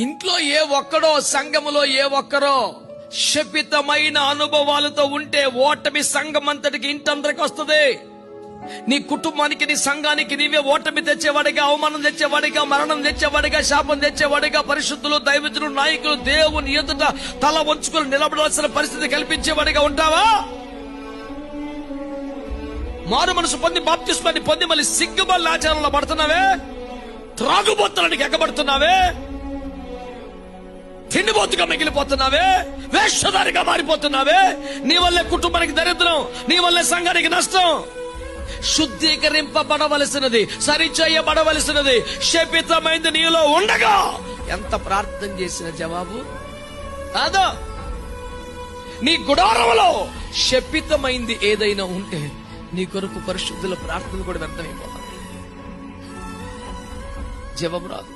ఇంట్లో ఏ ఒక్కడో, సంఘములో ఏ ఒక్కరో శపితమైన అనుభవాలతో ఉంటే ఓటమి సంఘం అంతటికి, ఇంటందరికి వస్తుంది. నీ కుటుంబానికి, నీ సంఘానికి నీవే ఓటమి తెచ్చేవాడిగా, అవమానం తెచ్చేవాడిగా, మరణం తెచ్చేవాడిగా, శాపం తెచ్చేవాడిగా, పరిశుద్ధులు, దైవజనులు, నాయకులు దేవుని ఎదుట తల వంచుకుని నిలబడాల్సిన పరిస్థితి కల్పించేవాడిగా ఉంటావా? మారు మనసు పొంది బాప్తిస్మాన్ని పొంది మళ్ళీ సిగ్గుబల్ల ఆచారంలో పడుతున్నావే, త్రాగుబోతులనికి ఎక్కబడుతున్నావే, తిండిబోతుగా మిగిలిపోతున్నావే, వేషధారిగా మారిపోతున్నావే. నీ వల్లే కుటుంబానికి దరిద్రం, నీ వల్లే సంఘానికి నష్టం. శుద్ధీకరింపబడవలసినది, సరిచేయబడవలసినది శపితమైంది నీలో ఉండగా ఎంత ప్రార్థన చేసిన జవాబు కాదు. నీ గుడారంలో శపితమైంది ఏదైనా ఉంటే నీ కొరకు పరిశుద్ధుల ప్రార్థన కూడా వ్యర్థమైపోతుంది, జవాబు రాదు.